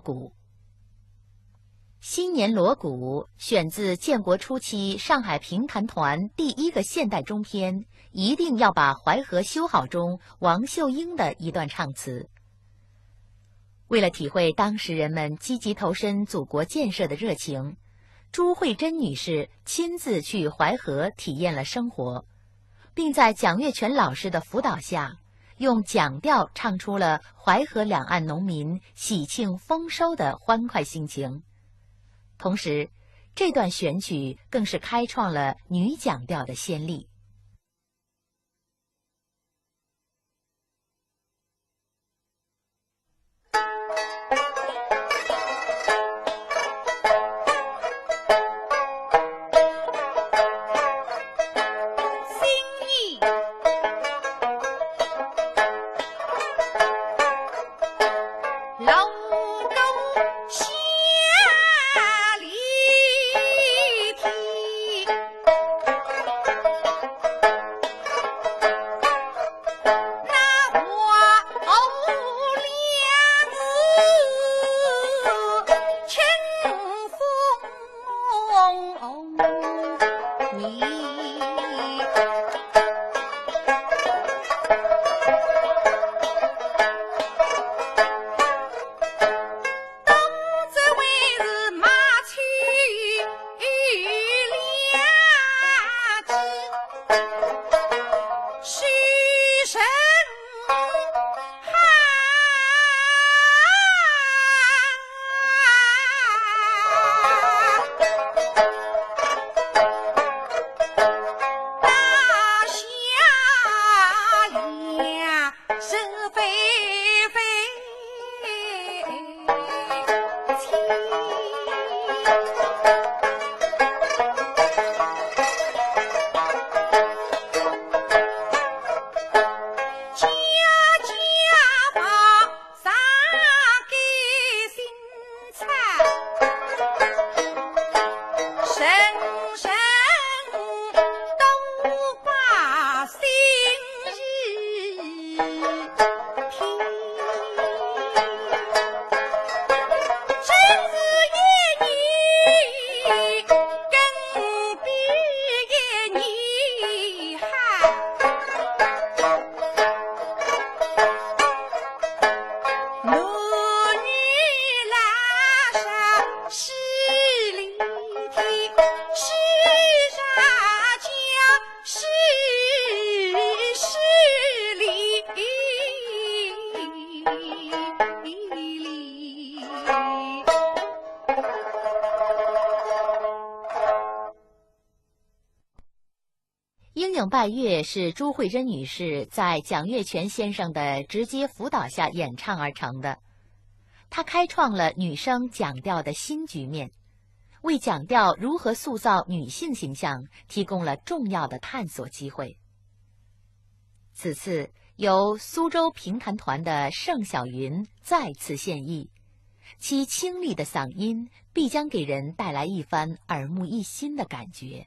鼓》。新年锣鼓选自建国初期上海评弹团第一个现代中篇，一定要把淮河修好中王秀英的一段唱词。为了体会当时人们积极投身祖国建设的热情，朱慧珍女士亲自去淮河体验了生活，并在蒋月泉老师的辅导下，用蒋调唱出了淮河两岸农民喜庆丰收的欢快心情。同时，这段选曲更是开创了女蒋调的先例。英影拜月是朱慧珍女士在蒋月泉先生的直接辅导下演唱而成的。她开创了女声蒋调的新局面，为蒋调如何塑造女性形象提供了重要的探索机会。此次由苏州评弹团的盛小云再次献艺，其清丽的嗓音必将给人带来一番耳目一新的感觉。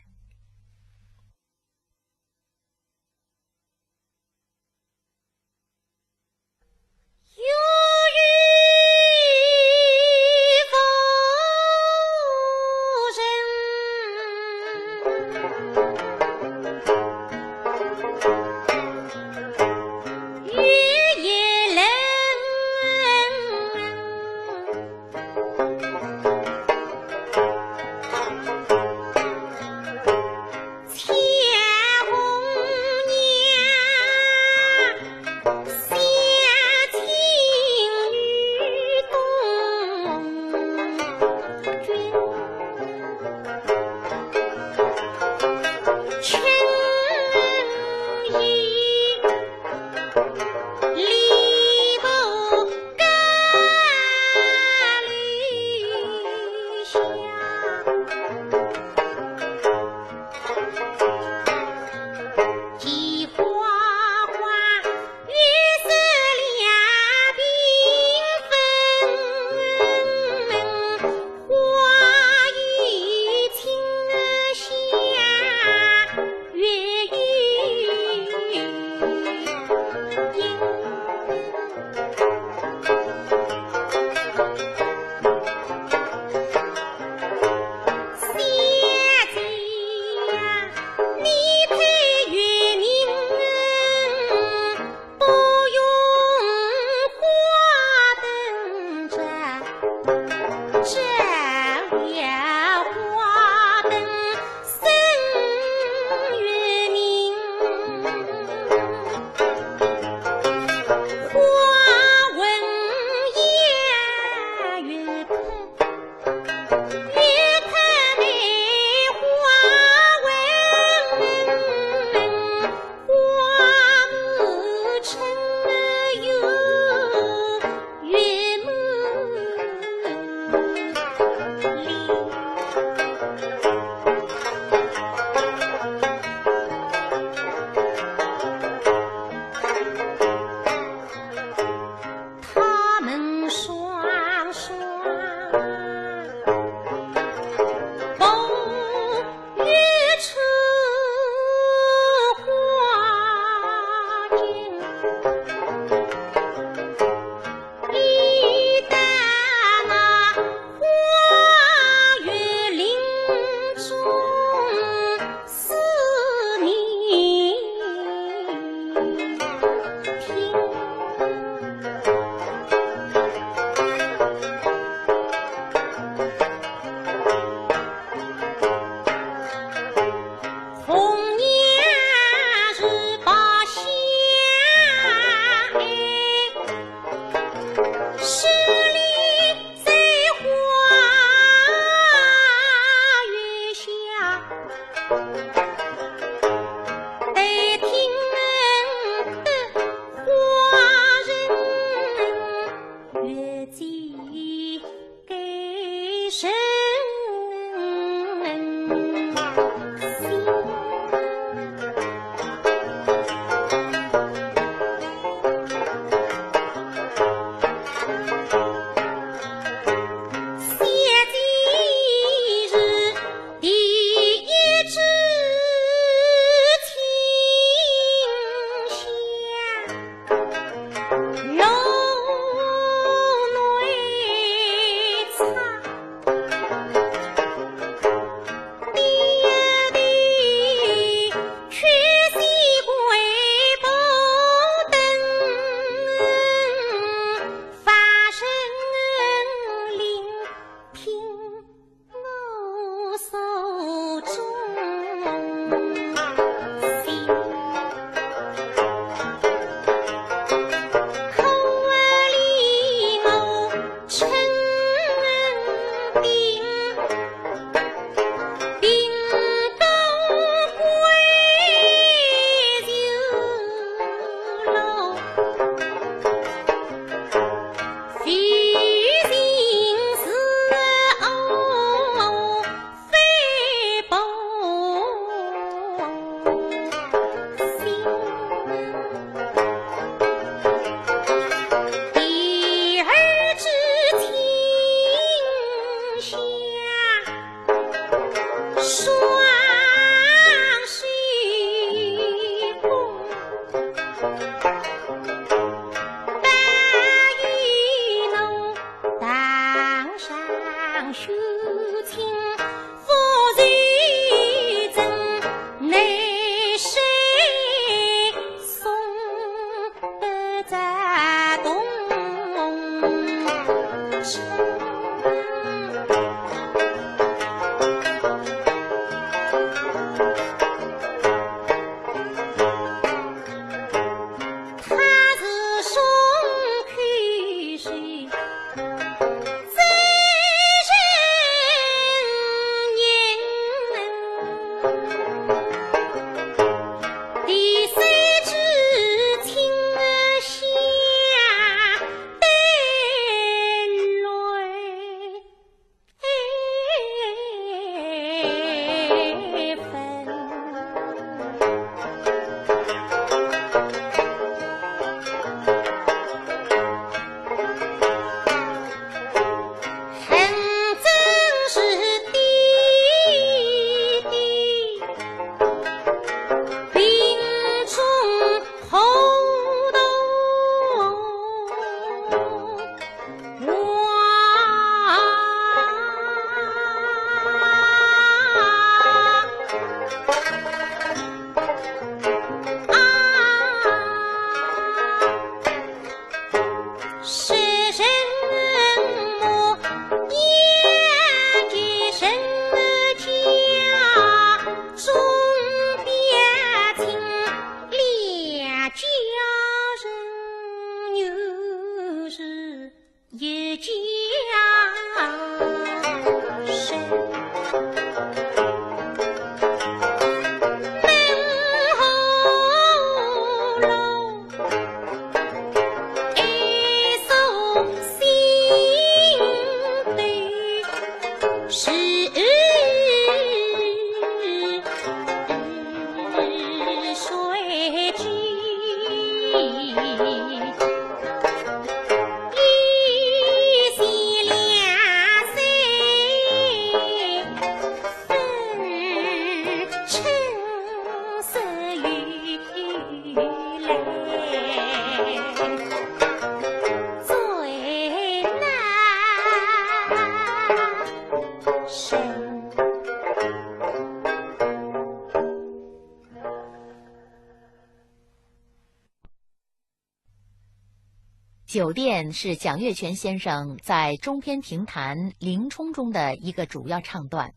酒店是蒋月泉先生在中篇评弹《林冲》中的一个主要唱段，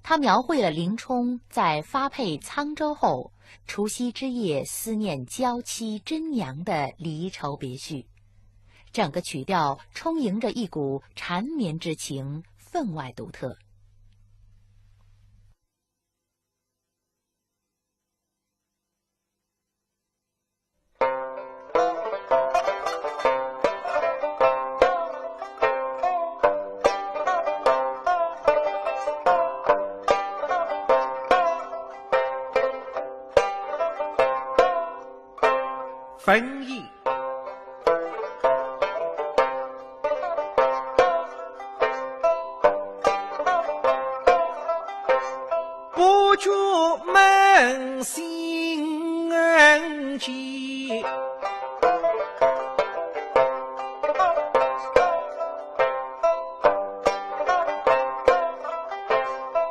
他描绘了林冲在发配沧州后，除夕之夜思念娇妻真娘的离愁别绪。整个曲调充盈着一股缠绵之情，分外独特。分意不觉扪心间，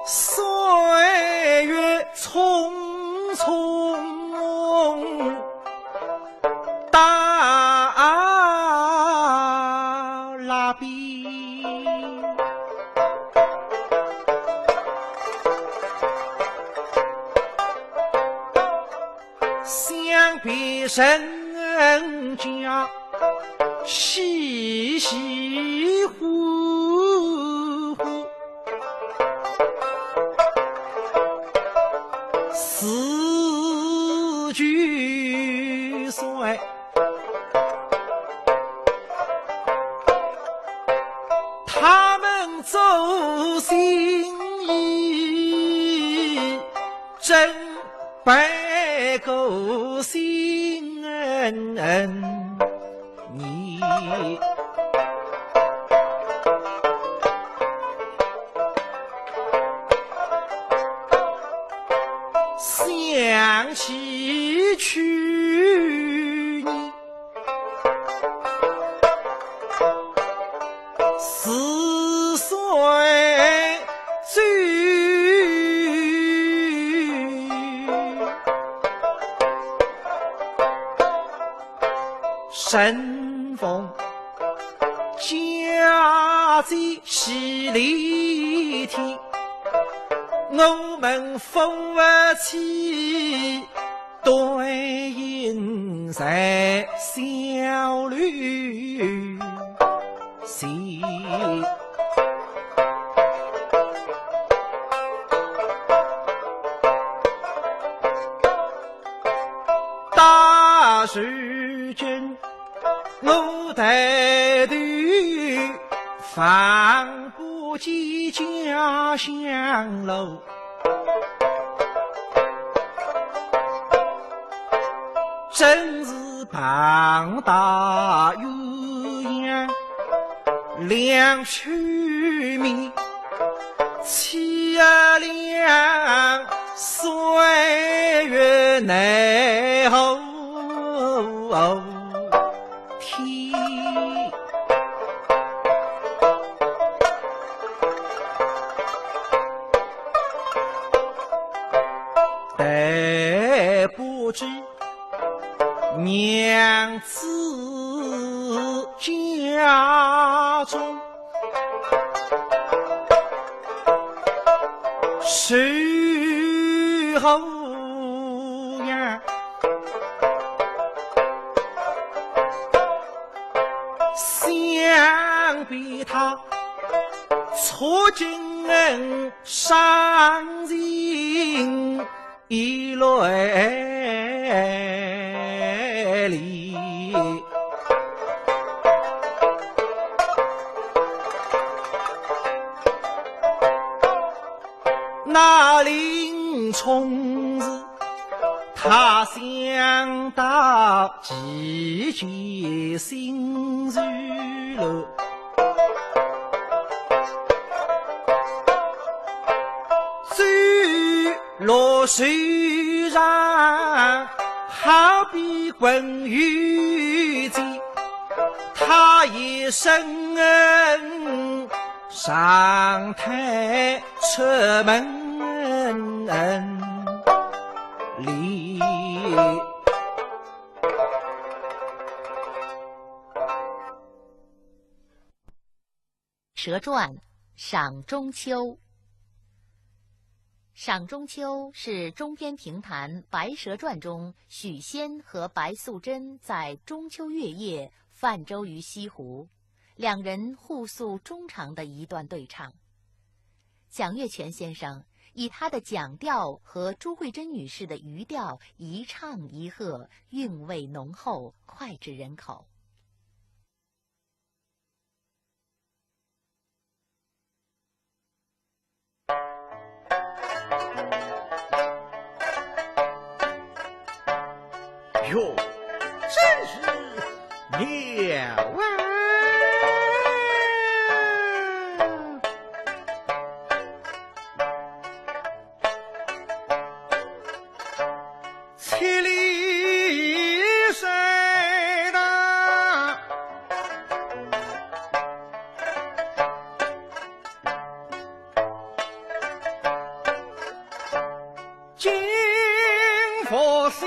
岁月匆匆，大拉比，想必人家稀稀糊糊，四句衰。他们走心意，真白狗心你。想起去年4岁醉，身逢家在西里天，我们夫妻对饮在小旅行，大时间我带头放不及家乡路，真是庞大鸳鸯两曲面，凄凉岁月内后天。但不知娘子家中时候呀，想必他错尽伤心一泪里，那林冲是他想到季节心如了，落水上好比滚雨箭，他一生上台出门里。蛇传·赏中秋。赏中秋是中篇评弹《白蛇传》中许仙和白素贞在中秋月夜泛舟于西湖，两人互诉衷肠的一段对唱。蒋月泉先生以他的讲调和朱慧珍女士的余调一唱一和，韵味浓厚，脍炙人口。哟，真是妙啊！千里山大，金佛心。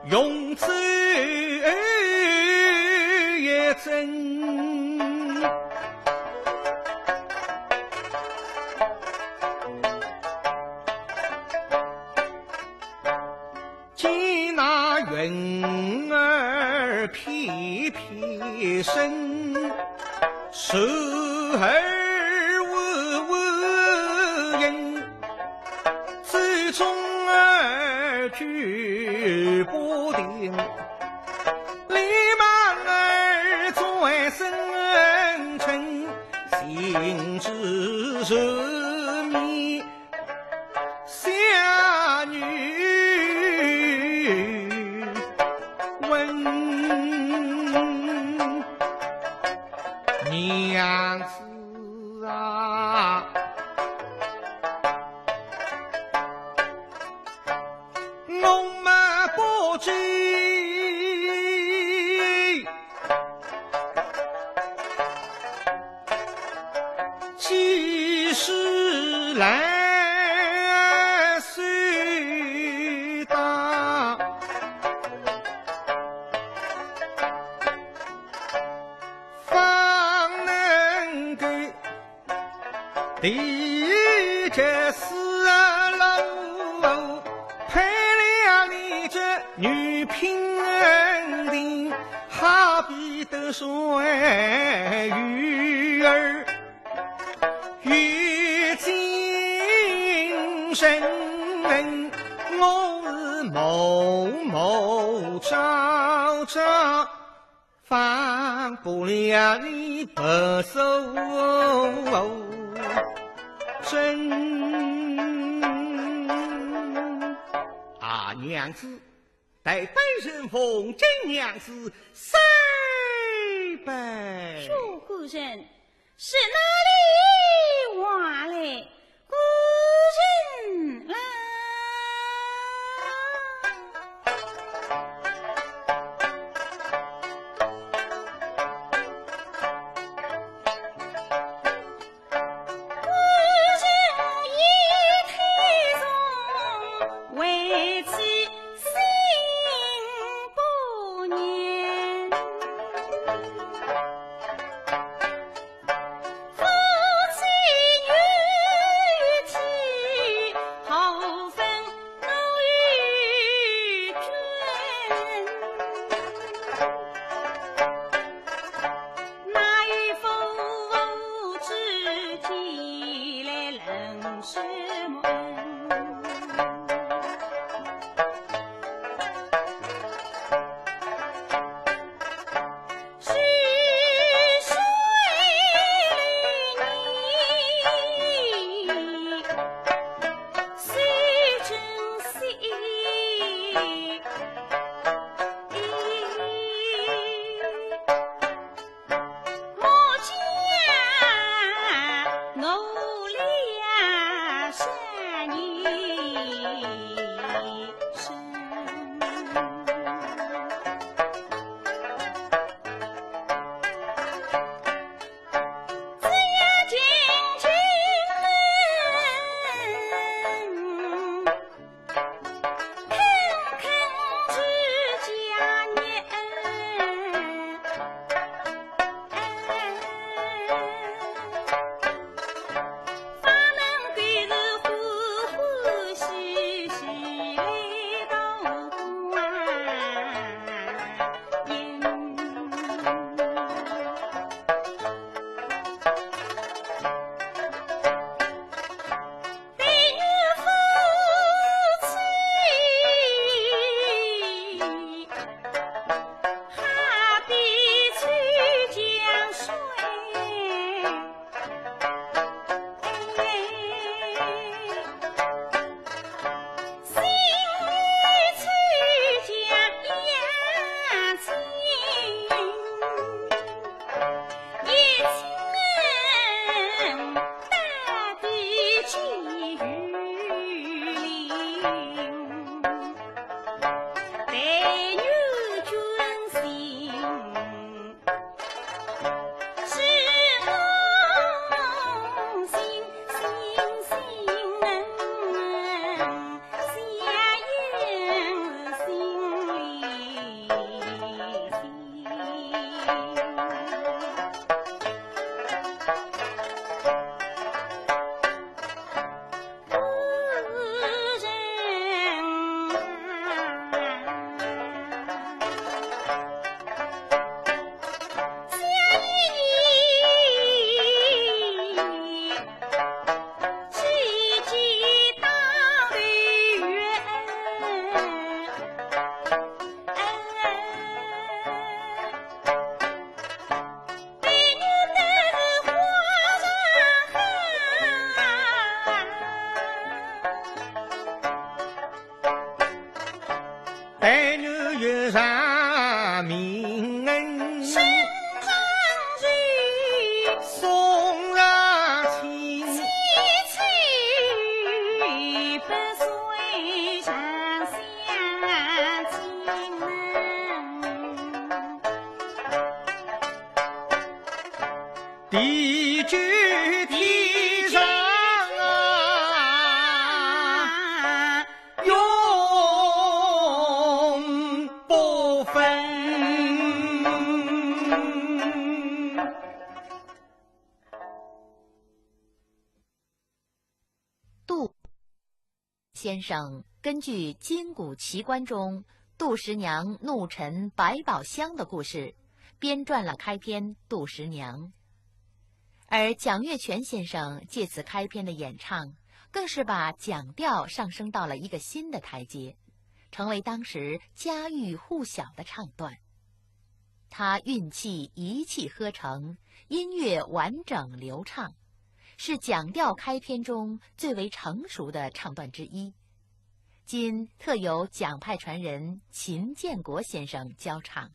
永走也真，见那云儿翩翩升，手儿稳稳迎，最终儿举不定，立马儿转身成心之柔面下女问娘子啊，我们不知几时来岁大，方能够地这四楼配了你这女贫人，好比得水鱼儿遇今生，我是某某朝朝，放不了你不受真。啊，娘子，待本人奉真娘子三拜。说夫人是哪里话来？夫人啊，夫人一体中为妻心不念。夫妻缘一句天上永不分。杜先生根据金谷奇观中杜十娘怒沉百宝箱的故事，编撰了开篇《杜十娘》，而蒋月泉先生借此开篇的演唱，更是把讲调上升到了一个新的台阶，成为当时家喻户晓的唱段。他运气一气呵成，音乐完整流畅，是讲调开篇中最为成熟的唱段之一。今特由蒋派传人秦建国先生教唱。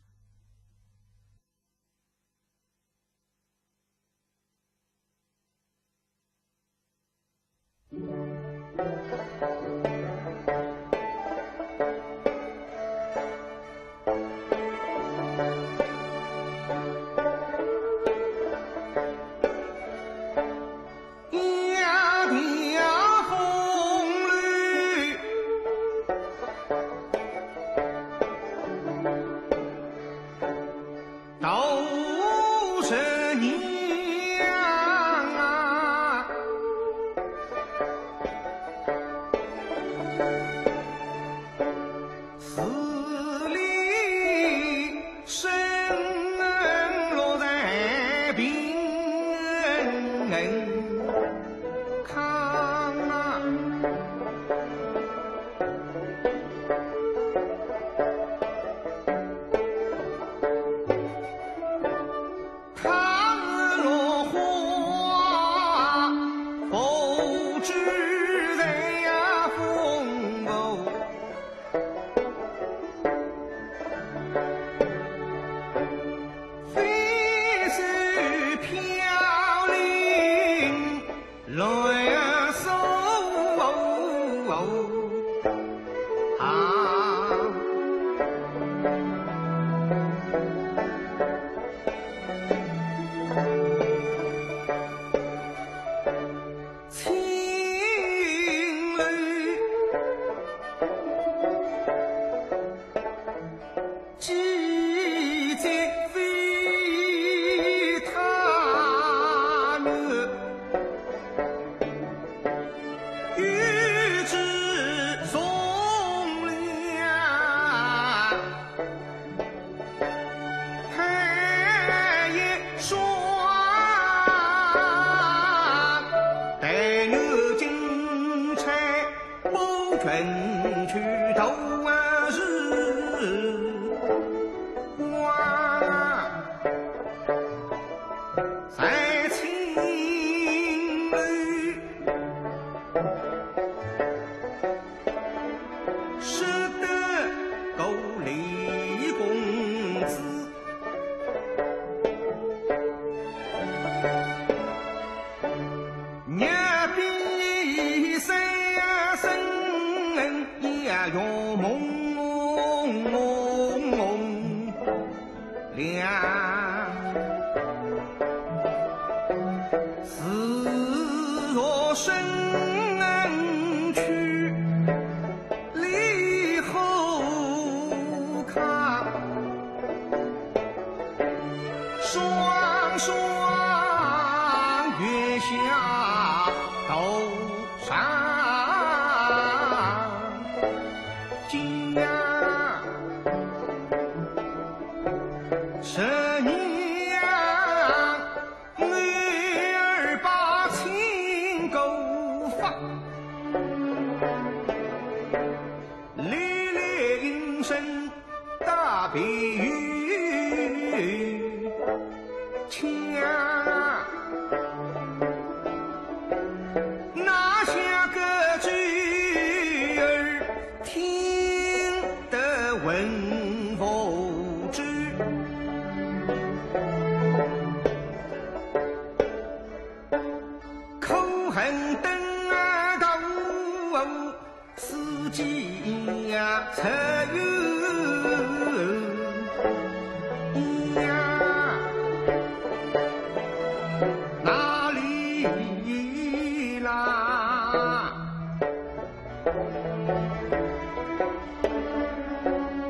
啦。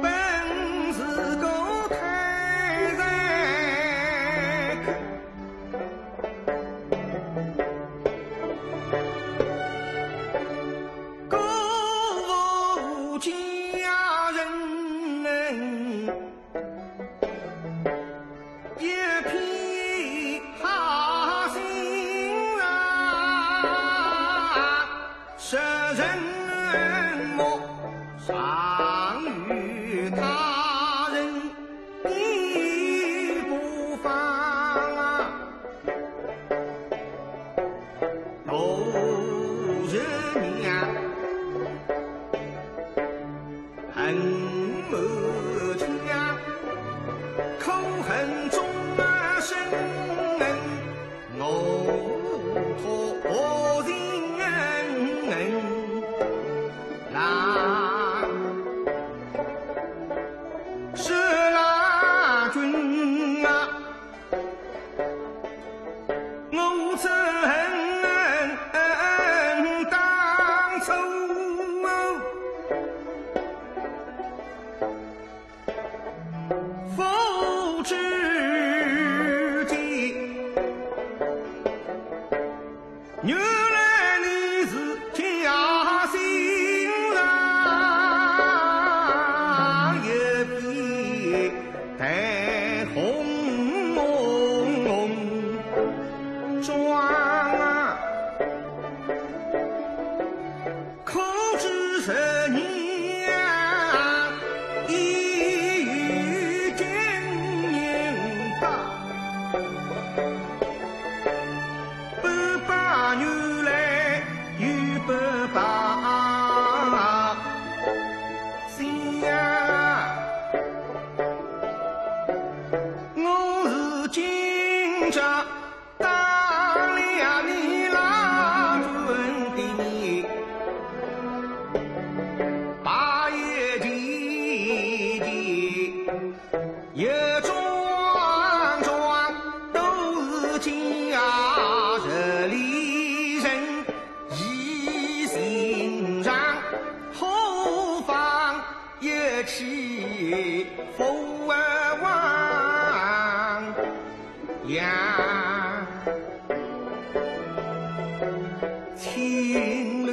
本是个太人，歌舞佳人，一片好心啊，识人莫上于他人，你不妨啊，都是娘恨不强，口恨中生我托人郎，是郎君啊，我怎当初不知的，原来你是假心肠，一片带红妆啊，可知是你一语惊人大，不把原来又不把心呀，我是今朝当了你郎君的面，把一地地一桩桩都是家人里人，一心上何妨一起福儿旺呀，情侣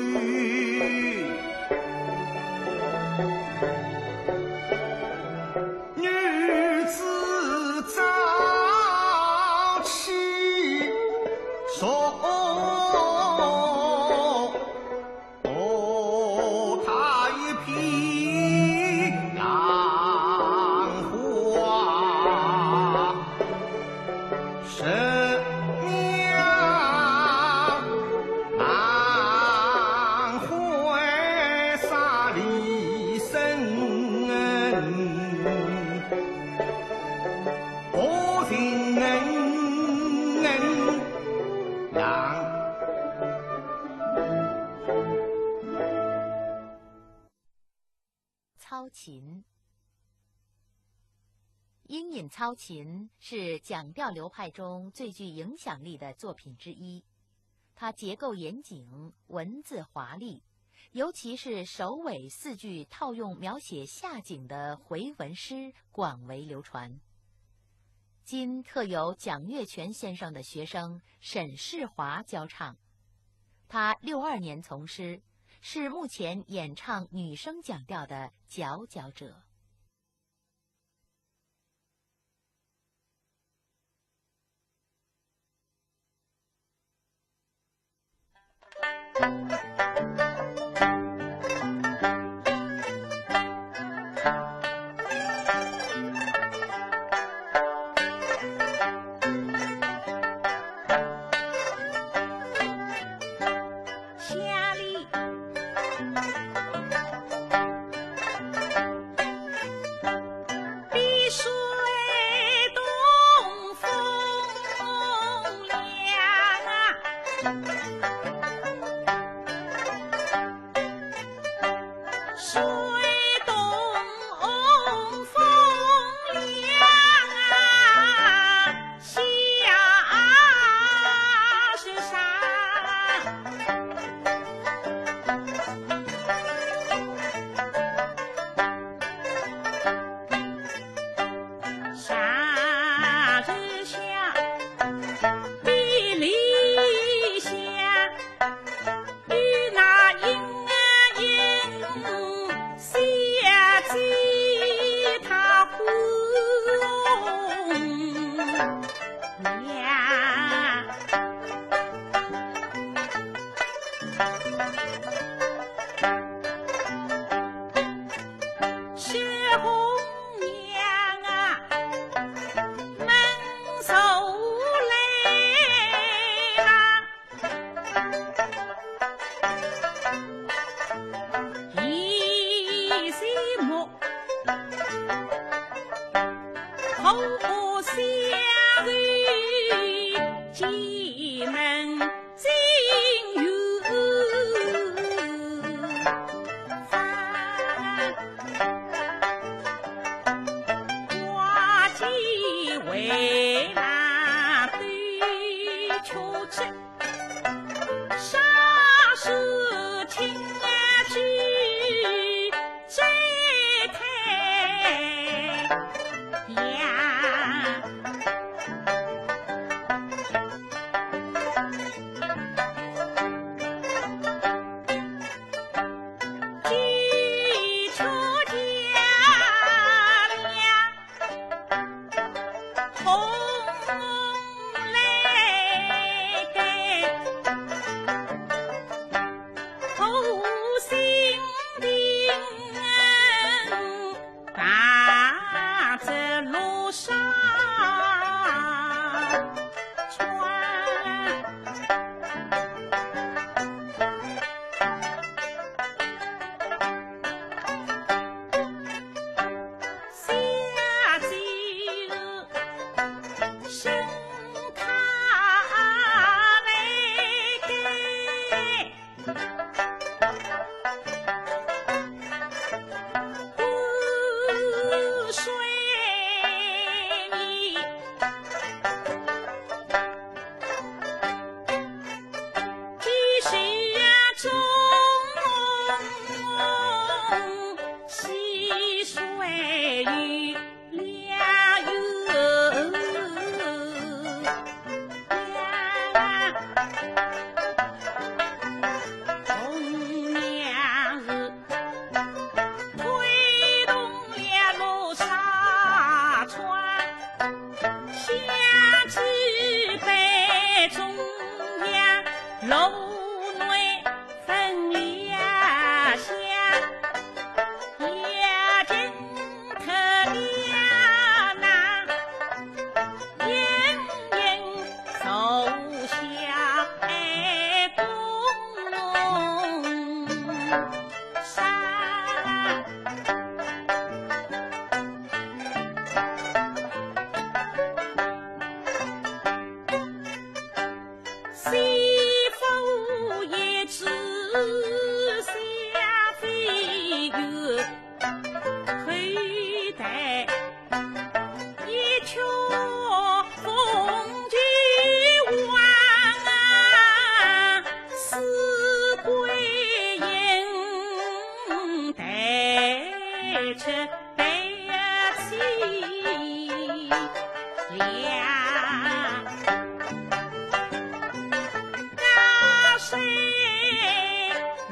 女子早起说他一匹浪花，神鸟忙会杀离生，我心让操琴。鹰引操琴是讲调流派中最具影响力的作品之一，它结构严谨，文字华丽，尤其是首尾四句套用描写夏景的回文诗广为流传。今特由蒋月泉先生的学生沈世华教唱，他62年从师，是目前演唱女声讲调的佼佼者。家里碧水东风凉啊，水东风凉啊，下是山。门进有饭，花季为那对秋吃，杀手情去摘太阳。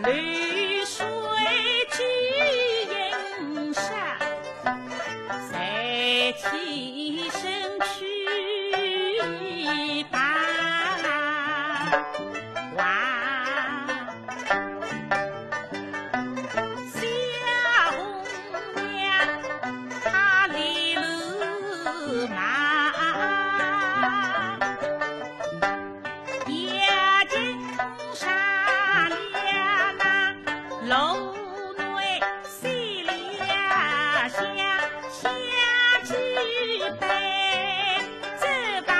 绿水聚阴山，谁起身去把玩？小红娘她离路马，夜景山楼内细里香，香几杯，这把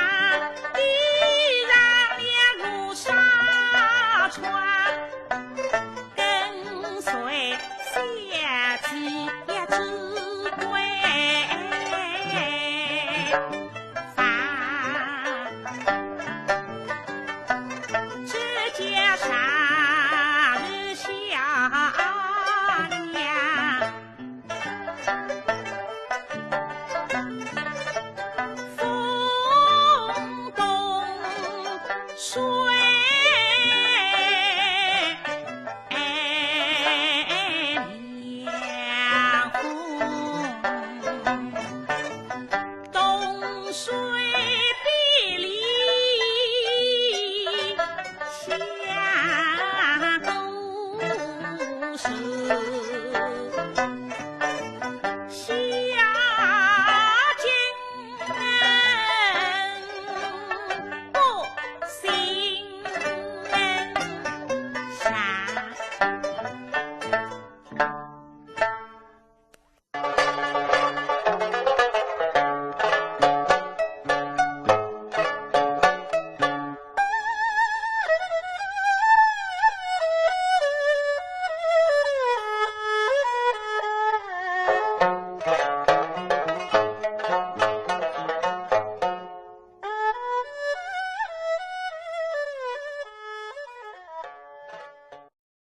地上面路上穿，跟随下季也只归房，只见上说